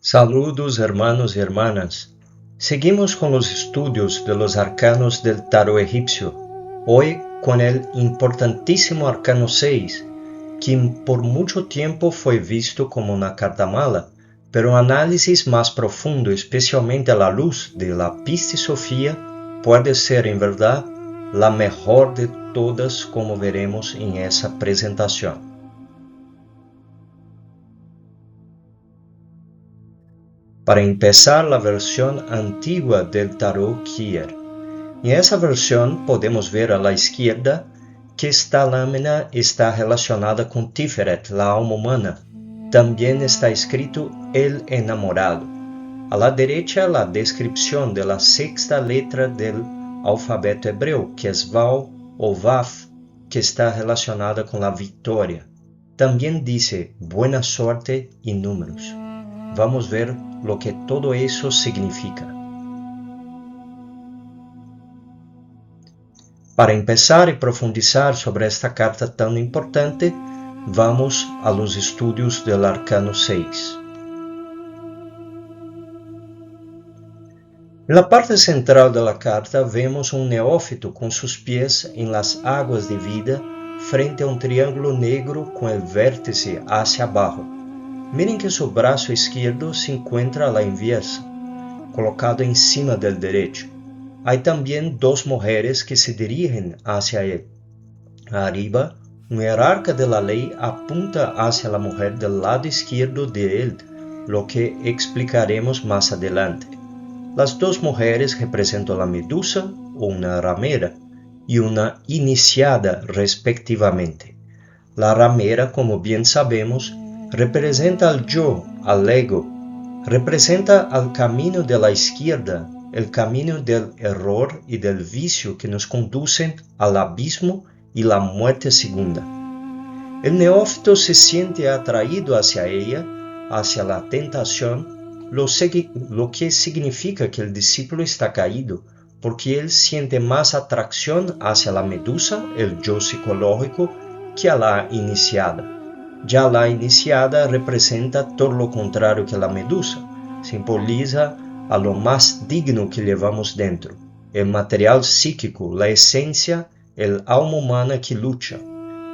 Saludos hermanos y hermanas. Seguimos con los estudios de los arcanos del tarot egipcio, hoy con el importantísimo arcano 6, que por mucho tiempo fue visto como una carta mala, pero un análisis más profundo, especialmente a la luz de la Pista Sofía, puede ser en verdad la mejor de todas, como veremos en esa presentación. Para empezar, la versión antigua del tarot Kier. En esa versión podemos ver a la izquierda que esta lámina está relacionada con Tiferet, la alma humana. También está escrito el enamorado. A la derecha, la descripción de la sexta letra del alfabeto hebreo, que es Vav o Vav, que está relacionada con la victoria. También dice buena suerte y números. Vamos a ver lo que todo eso significa. Para empezar y profundizar sobre esta carta tan importante, vamos a los estudios del arcano 6. En la parte central de la carta vemos un neófito con sus pies en las aguas de vida frente a un triángulo negro con el vértice hacia abajo. Miren que su brazo izquierdo se encuentra a la inversa, colocado encima del derecho. Hay también dos mujeres que se dirigen hacia él. Arriba, un jerarca de la ley apunta hacia la mujer del lado izquierdo de él, lo que explicaremos más adelante. Las dos mujeres representan la medusa o una ramera y una iniciada respectivamente. La ramera, como bien sabemos, representa al yo, al ego, representa al camino de la izquierda, el camino del error y del vicio que nos conducen al abismo y la muerte segunda. El neófito se siente atraído hacia ella, hacia la tentación, lo que significa que el discípulo está caído, porque él siente más atracción hacia la medusa, el yo psicológico, que a la iniciada. Ya la iniciada representa todo lo contrario que la medusa, simboliza a lo más digno que llevamos dentro, el material psíquico, la esencia, el alma humana que lucha,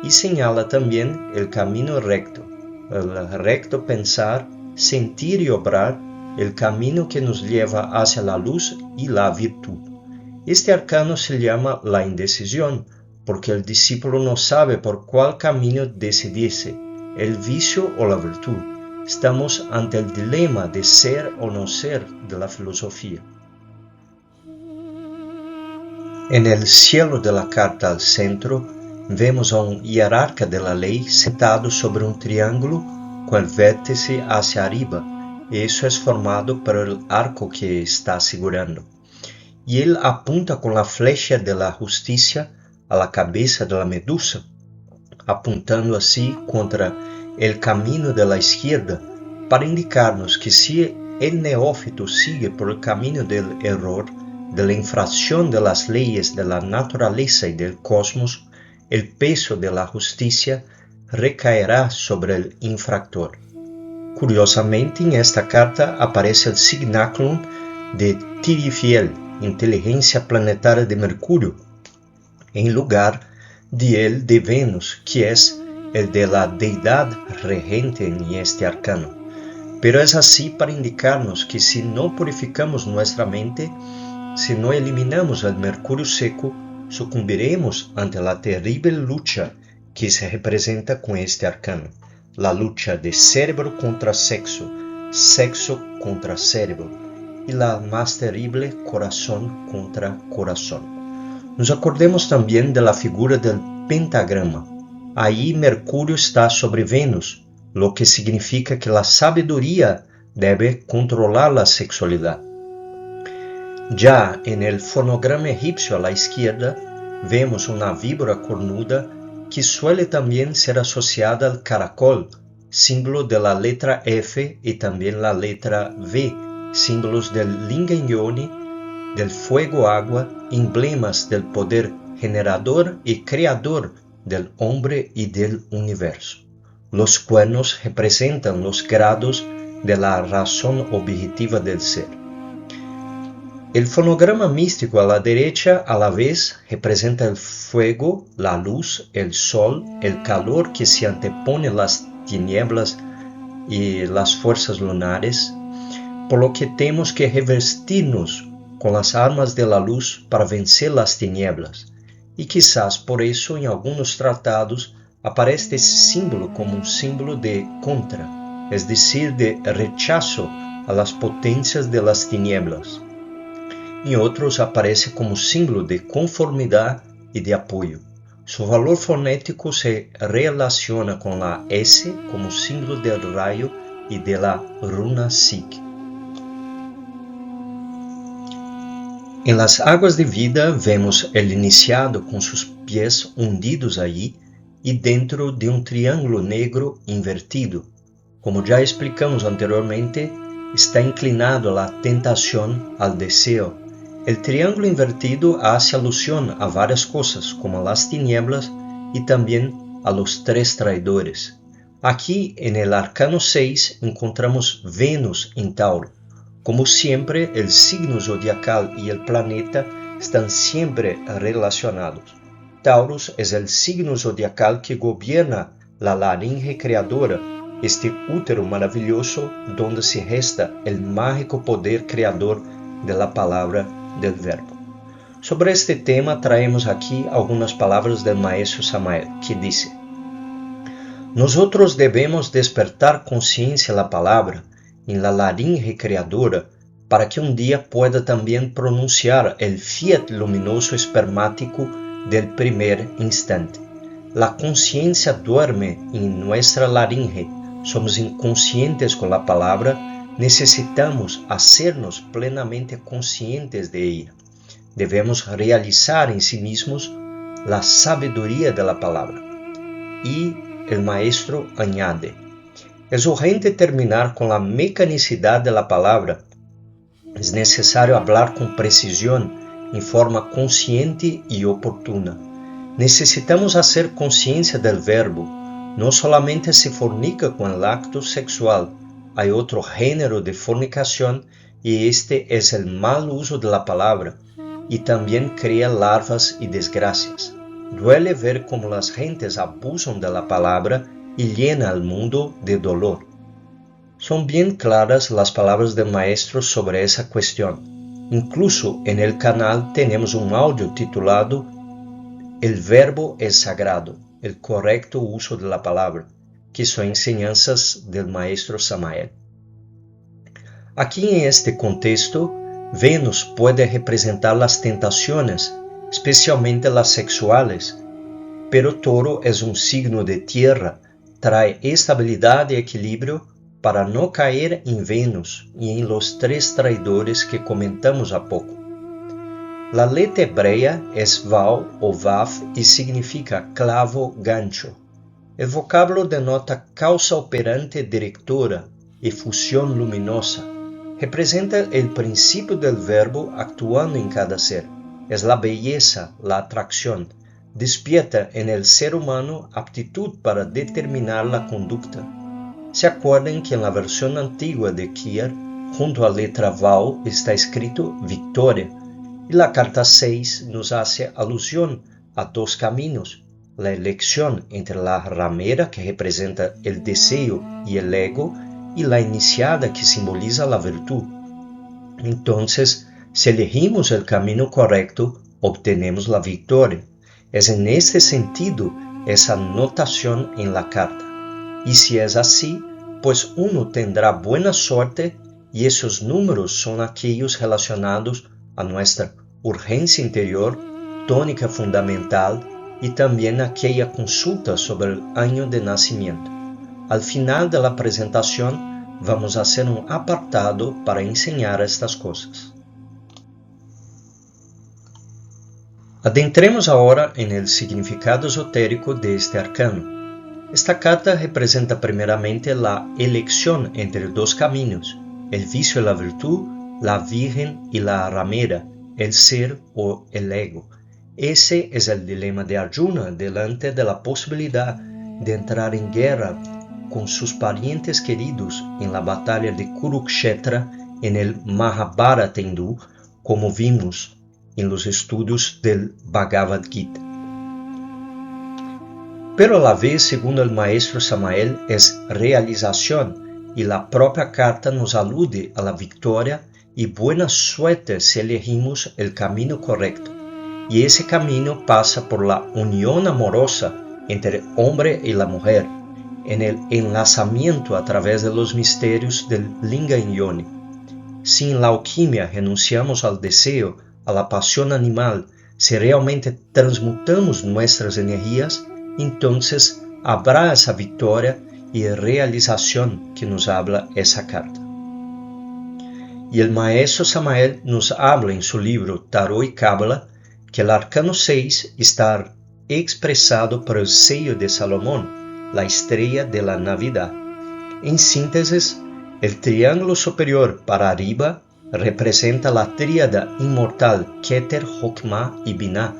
y señala también el camino recto, el recto pensar, sentir y obrar, el camino que nos lleva hacia la luz y la virtud. Este arcano se llama la indecisión, porque el discípulo no sabe por cuál camino decidirse, el vicio o la virtud. Estamos ante el dilema de ser o no ser de la filosofía. En el cielo de la carta al centro, vemos a un jerarca de la ley sentado sobre un triángulo con el vértice hacia arriba. Eso es formado por el arco que está segurando. Y él apunta con la flecha de la justicia a la cabeza de la medusa, apuntando así contra el camino de la izquierda, para indicarnos que si el neófito sigue por el camino del error, de la infracción de las leyes de la naturaleza y del cosmos, el peso de la justicia recaerá sobre el infractor. Curiosamente, en esta carta aparece el signaculum de Tirifiel, inteligencia planetaria de Mercurio, en lugar de el de Venus, que es el de la deidad regente en este arcano. Pero es así para indicarnos que si no purificamos nuestra mente, si no eliminamos el mercurio seco, sucumbiremos ante la terrible lucha que se representa con este arcano, la lucha de cerebro contra sexo, sexo contra cerebro, y la más terrible, corazón contra corazón. Nos acordemos también de la figura del pentagrama. Ahí Mercurio está sobre Venus, lo que significa que la sabiduría debe controlar la sexualidad. Ya en el fonograma egipcio a la izquierda, vemos una víbora cornuda que suele también ser asociada al caracol, símbolo de la letra F y también la letra V, símbolos del Lingam Yoni, del fuego-agua, emblemas del poder generador y creador del hombre y del universo. Los cuernos representan los grados de la razón objetiva del ser. El fonograma místico a la derecha a la vez representa el fuego, la luz, el sol, el calor que se antepone a las tinieblas y las fuerzas lunares, por lo que tenemos que revestirnos con las armas de la luz para vencer las tinieblas. Y quizás por eso en algunos tratados aparece este símbolo como un símbolo de contra, es decir, de rechazo a las potencias de las tinieblas. En otros aparece como símbolo de conformidad y de apoyo. Su valor fonético se relaciona con la S como símbolo del rayo y de la runa Sig. En las aguas de vida vemos el iniciado con sus pies hundidos allí y dentro de un triángulo negro invertido. Como ya explicamos anteriormente, está inclinado a la tentación, al deseo. El triángulo invertido hace alusión a varias cosas, como las tinieblas y también a los tres traidores. Aquí en el arcano 6 encontramos Venus en Tauro. Como siempre, el signo zodiacal y el planeta están siempre relacionados. Taurus es el signo zodiacal que gobierna la laringe creadora, este útero maravilloso donde se gesta el mágico poder creador de la palabra del verbo. Sobre este tema traemos aquí algunas palabras del maestro Samael, que dice: nosotros debemos despertar conciencia a la palabra en la laringe creadora para que un día pueda también pronunciar el fiat luminoso espermático del primer instante. La conciencia duerme en nuestra laringe, somos inconscientes con la palabra, necesitamos hacernos plenamente conscientes de ella. Debemos realizar en sí mismos la sabiduría de la palabra. Y el maestro añade: es urgente terminar con la mecanicidad de la palabra. Es necesario hablar con precisión, en forma consciente y oportuna. Necesitamos hacer conciencia del verbo. No solamente se fornica con el acto sexual, hay otro género de fornicación y este es el mal uso de la palabra y también crea larvas y desgracias. Duele ver cómo las gentes abusan de la palabra y llena al mundo de dolor. Son bien claras las palabras del maestro sobre esa cuestión. Incluso en el canal tenemos un audio titulado El verbo es sagrado, el correcto uso de la palabra, que son enseñanzas del maestro Samael. Aquí en este contexto, Venus puede representar las tentaciones, especialmente las sexuales, pero Toro es un signo de tierra, trae estabilidad y equilibrio para no caer en Venus y en los tres traidores que comentamos a poco. La letra hebrea es Vav o Vav y significa clavo, gancho. El vocablo denota causa operante directora, efusión luminosa. Representa el principio del verbo actuando en cada ser. Es la belleza, la atracción. Despierta en el ser humano aptitud para determinar la conducta. ¿Se acuerdan que en la versión antigua de Kier, junto a la letra Vav está escrito Victoria? Y la carta 6 nos hace alusión a dos caminos, la elección entre la ramera que representa el deseo y el ego y la iniciada que simboliza la virtud. Entonces, si elegimos el camino correcto, obtenemos la victoria. Es en este sentido esa notación en la carta. Y si es así, pues uno tendrá buena suerte y esos números son aquellos relacionados a nuestra urgencia interior, tónica fundamental y también aquella consulta sobre el año de nacimiento. Al final de la presentación vamos a hacer un apartado para enseñar estas cosas. Adentremos ahora en el significado esotérico de este arcano. Esta carta representa primeramente la elección entre dos caminos, el vicio y la virtud, la virgen y la ramera, el ser o el ego. Ese es el dilema de Arjuna delante de la posibilidad de entrar en guerra con sus parientes queridos en la batalla de Kurukshetra en el Mahabharata hindú, como vimos en los estudios del Bhagavad Gita. Pero a la vez, segundo el maestro Samael, es realización y la propia carta nos alude a la victoria y buena suerte si elegimos el camino correcto. Y ese camino pasa por la unión amorosa entre el hombre y la mujer, en el enlazamiento a través de los misterios del Linga y Yoni. Si en la alquimia renunciamos al deseo, a la pasión animal, si realmente transmutamos nuestras energías, entonces habrá esa victoria y realización que nos habla esa carta. Y el maestro Samael nos habla en su libro Tarot y Cábala que el arcano 6 está expresado por el sello de Salomón, la estrella de la Navidad. En síntesis, el triángulo superior para arriba representa la tríada inmortal Keter, Jokmah y Binah,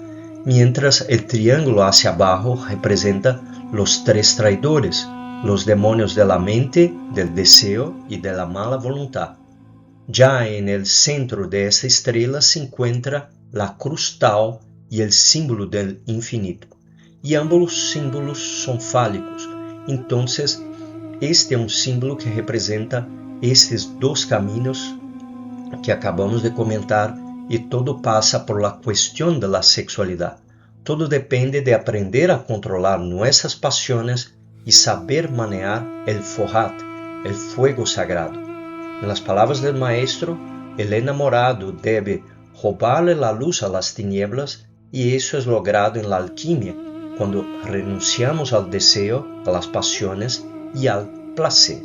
mientras el triángulo hacia abajo representa los tres traidores, los demonios de la mente, del deseo y de la mala voluntad. Ya en el centro de esta estrella se encuentra la cruz Tao y el símbolo del infinito, y ambos símbolos son fálicos. Entonces, este es un símbolo que representa estos dos caminos que acabamos de comentar, y todo pasa por la cuestión de la sexualidad. Todo depende de aprender a controlar nuestras pasiones y saber manejar el Fohat, el fuego sagrado. En las palabras del maestro, el enamorado debe robarle la luz a las tinieblas, y eso es logrado en la alquimia, cuando renunciamos al deseo, a las pasiones y al placer.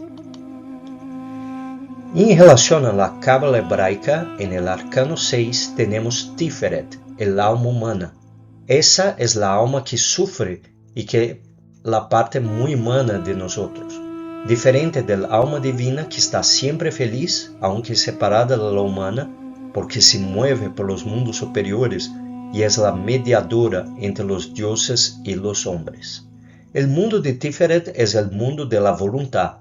En relación a la cábala hebraica, en el arcano 6 tenemos Tiferet, el alma humana. Esa es la alma que sufre y que la parte muy humana de nosotros. Diferente del alma divina que está siempre feliz, aunque separada de la humana, porque se mueve por los mundos superiores y es la mediadora entre los dioses y los hombres. El mundo de Tiferet es el mundo de la voluntad.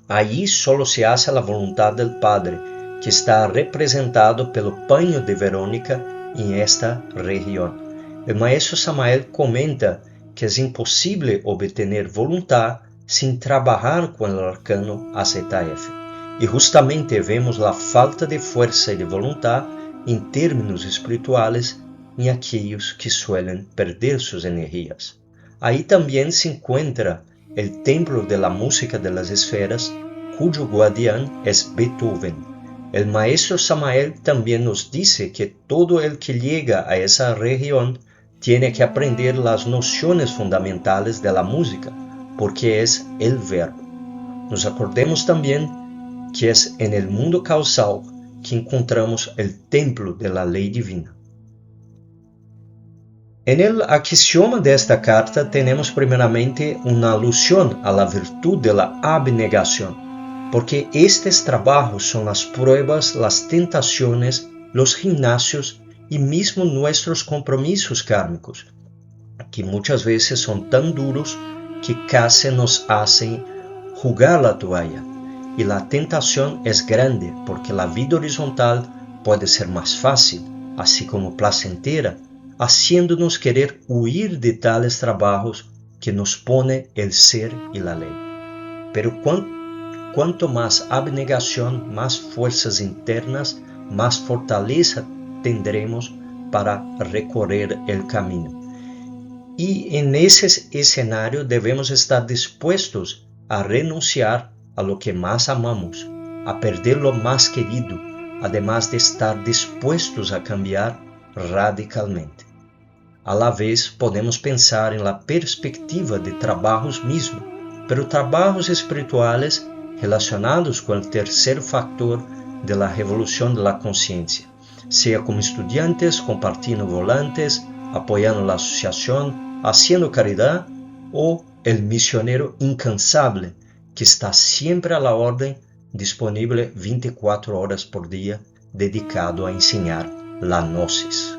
Allí solo se hace la voluntad del Padre, que está representado pelo paño de Verónica en esta región. El maestro Samael comenta que es imposible obtener voluntad sin trabajar con el arcano AZF. Y justamente vemos la falta de fuerza y de voluntad en términos espirituales en aquellos que suelen perder sus energías. Ahí también se encuentra el templo de la música de las esferas, cuyo guardián es Beethoven. El maestro Samael también nos dice que todo el que llega a esa región tiene que aprender las nociones fundamentales de la música, porque es el verbo. Nos acordemos también que es en el mundo causal que encontramos el templo de la ley divina. En el axioma de esta carta tenemos primeramente una alusión a la virtud de la abnegación, porque estos trabajos son las pruebas, las tentaciones, los gimnasios y mismo nuestros compromisos kármicos, que muchas veces son tan duros que casi nos hacen jugar la toalla. Y la tentación es grande porque la vida horizontal puede ser más fácil, así como placentera, haciéndonos querer huir de tales trabajos que nos pone el ser y la ley. Pero cuanto más abnegación, más fuerzas internas, más fortaleza tendremos para recorrer el camino. Y en ese escenario debemos estar dispuestos a renunciar a lo que más amamos, a perder lo más querido, además de estar dispuestos a cambiar radicalmente. A la vez podemos pensar en la perspectiva de trabajos mismos, pero trabajos espirituales relacionados con el tercer factor de la revolución de la conciencia, sea como estudiantes, compartiendo volantes, apoyando la asociación, haciendo caridad, o el misionero incansable que está siempre a la orden, disponible 24 horas por día, dedicado a enseñar la gnosis.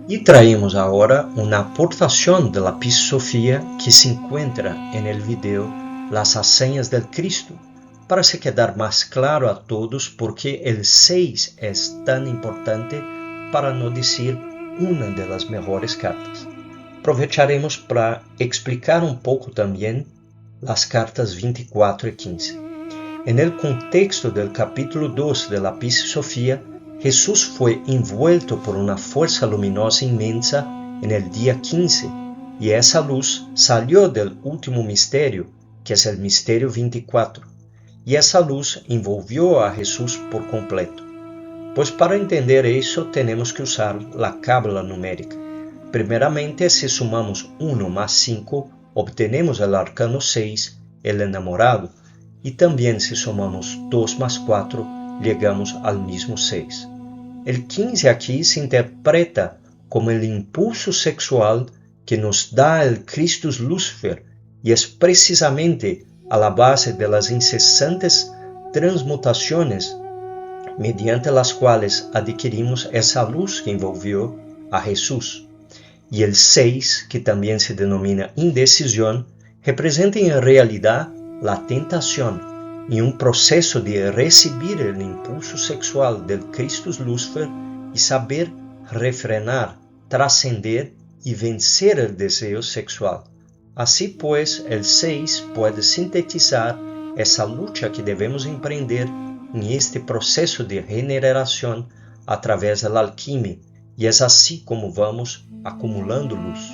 Y traemos ahora una aportación de la Pisosofía que se encuentra en el video Las Hazañas del Cristo, para se quedar más claro a todos por qué el 6 es tan importante, para no decir una de las mejores cartas. Aprovecharemos para explicar un poco también las cartas 24 y 15. En el contexto del capítulo 2 de la Pisosofía, Jesús fue envuelto por una fuerza luminosa inmensa en el día 15, y esa luz salió del último misterio, que es el misterio 24, y esa luz envolvió a Jesús por completo. Pues para entender eso tenemos que usar la cábala numérica. Primeramente, si sumamos 1 más 5, obtenemos el arcano 6, el enamorado, y también si sumamos 2 más 4, llegamos al mismo 6. El 15 aquí se interpreta como el impulso sexual que nos da el Christus Lucifer, y es precisamente a la base de las incesantes transmutaciones mediante las cuales adquirimos esa luz que envolvió a Jesús. Y el 6, que también se denomina indecisión, representa en realidad la tentación y un proceso de recibir el impulso sexual del Christus Lucifer y saber refrenar, trascender y vencer el deseo sexual. Así pues, el 6 puede sintetizar esa lucha que debemos emprender en este proceso de regeneración a través de la alquimia, y es así como vamos acumulando luz.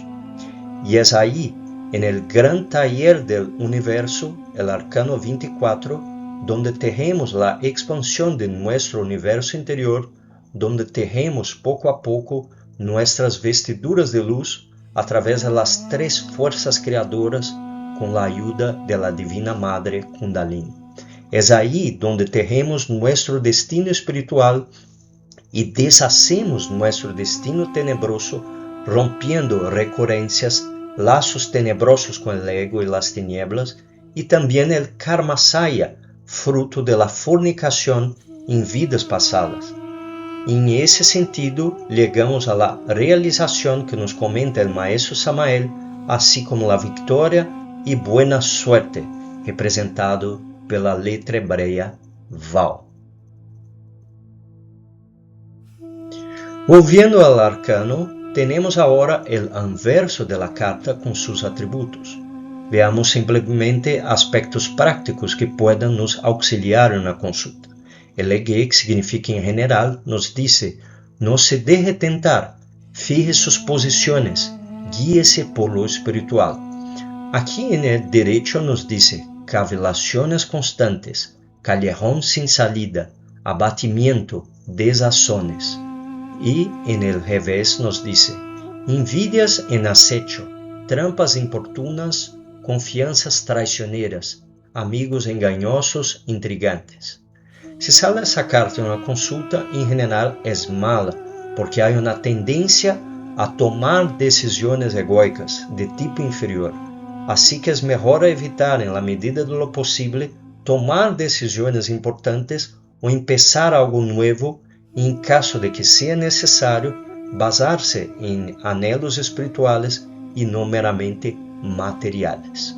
Y es ahí, en el gran taller del universo, el arcano 24, donde tejemos la expansión de nuestro universo interior, donde tejemos poco a poco nuestras vestiduras de luz a través de las 3 fuerzas creadoras con la ayuda de la Divina Madre Kundalini. Es ahí donde tejemos nuestro destino espiritual y deshacemos nuestro destino tenebroso, rompiendo recurrencias, lazos tenebrosos con el ego y las tinieblas, y también el karma saya, fruto de la fornicación en vidas pasadas. En ese sentido, llegamos a la realización que nos comenta el maestro Samael, así como la victoria y buena suerte, representado pela letra hebrea Val. Volviendo al arcano, tenemos ahora el anverso de la carta con sus atributos. Veamos simplemente aspectos prácticos que puedan nos auxiliar en la consulta. El Egue, que significa en general, nos dice: no se deje tentar, fije sus posiciones, guíese por lo espiritual. Aquí en el derecho nos dice: cavilaciones constantes, callejón sin salida, abatimiento, desazones. Y en el revés nos dice: envidias en acecho, trampas importunas, confianzas traicioneras, amigos engañosos, intrigantes. Si sale esa carta en una consulta, en general es mala, porque hay una tendencia a tomar decisiones egoicas de tipo inferior. Así que es mejor evitar, en la medida de lo posible, tomar decisiones importantes o empezar algo nuevo, y en caso de que sea necesario, basarse en anhelos espirituales y no meramente materiales.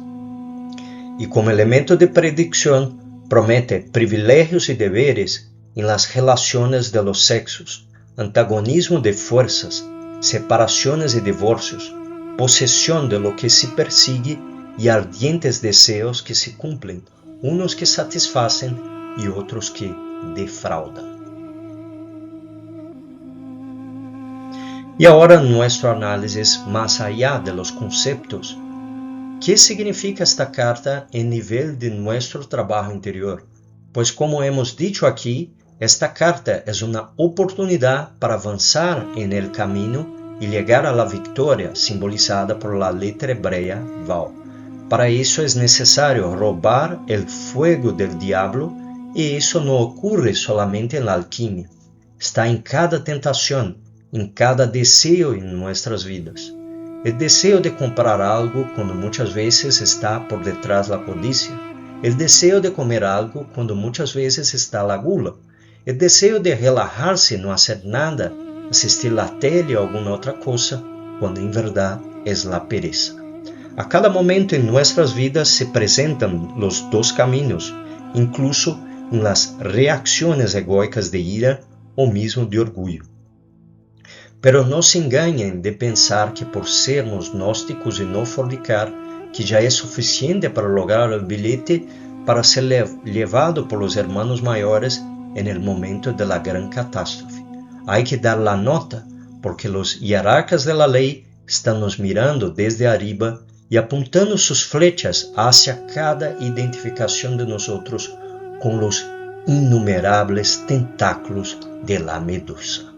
Y como elemento de predicción, promete privilegios y deberes en las relaciones de los sexos, antagonismo de fuerzas, separaciones y divorcios, posesión de lo que se persigue y ardientes deseos que se cumplen, unos que satisfacen y otros que defraudan. Y ahora nuestro análisis más allá de los conceptos. ¿Qué significa esta carta en nivel de nuestro trabajo interior? Pues como hemos dicho aquí, esta carta es una oportunidad para avanzar en el camino y llegar a la victoria simbolizada por la letra hebrea Val. Para eso es necesario robar el fuego del diablo, y eso no ocurre solamente en la alquimia. Está en cada tentación, en cada deseo en nuestras vidas. El deseo de comprar algo cuando muchas veces está por detrás la codicia. El deseo de comer algo cuando muchas veces está la gula. El deseo de relajarse y no hacer nada assistir la tele ou alguma outra coisa, quando em verdade é la pereza. A cada momento em nossas vidas se apresentam os dois caminhos, incluso em las reacciones egóicas de ira ou mesmo de orgulho. Pero não se enganem de pensar que por sermos gnósticos e não fornicar, que já é suficiente para lograr o bilhete para ser levado por los hermanos maiores en el momento de la gran catástrofe. Hay que dar la nota, porque los hierarcas de la ley están nos mirando desde arriba e apontando sus flechas hacia cada identificación de nosotros con los innumerables tentáculos de la medusa.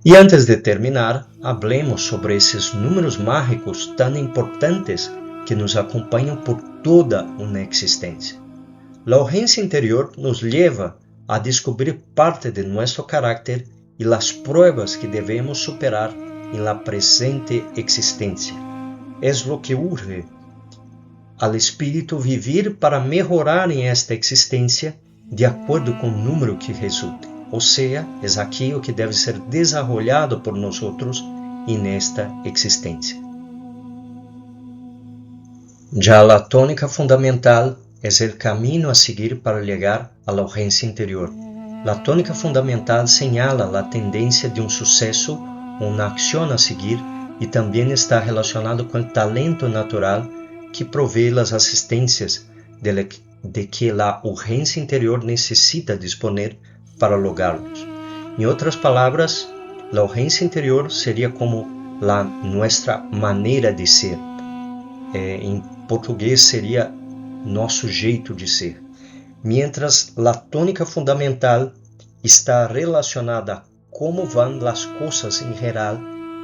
E antes de terminar, hablemos sobre esses números mágicos tão importantes que nos acompanham por toda uma existência. A urgência interior nos leva a descobrir parte de nosso caráter e as pruebas que devemos superar em la presente existência. É o que urge al espírito vivir para melhorar em esta existência de acordo com o número que resulte. Ou seja, é aquilo que deve ser desarrollado por nós nesta existência. Já a tônica fundamental é o caminho a seguir para chegar à urgência interior. A tônica fundamental señala a tendência de sucesso ou uma ação a seguir e também está relacionado com o talento natural que provê as assistências de que a urgência interior necessita disponer para lograrlos. Em outras palavras, a urgência interior seria como a nossa maneira de ser. Em português seria nosso jeito de ser. Mientras a tônica fundamental está relacionada a como vão as coisas em geral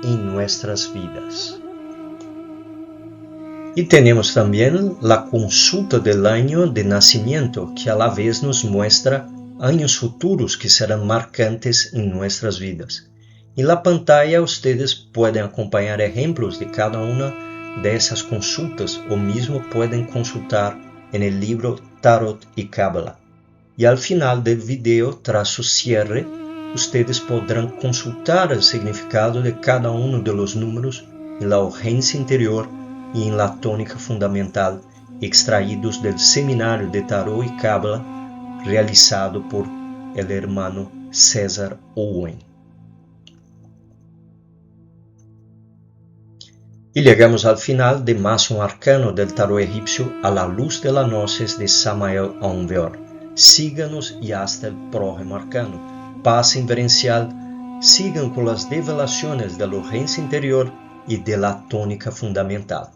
em nossas vidas. E temos também a consulta do ano de nascimento, que a la vez nos mostra anos futuros que serão marcantes em nossas vidas. Em la pantalla, ustedes podem acompanhar exemplos de cada uma dessas consultas ou mesmo podem consultar en el libro Tarot e Kabbalah. E al final do vídeo, tras su cierre, ustedes podrão consultar o significado de cada de los números em la urgência interior e em la tônica fundamental, extraídos del seminário de Tarot e Kabbalah realizado por el hermano César Owen. E chegamos ao final de mais arcano del tarot egípcio a la luz de las noces de Samael Aun Weor. Síganos e hasta el próximo arcano. Paz inverencial. Sigam com as develações da urgência interior e de la tônica fundamental.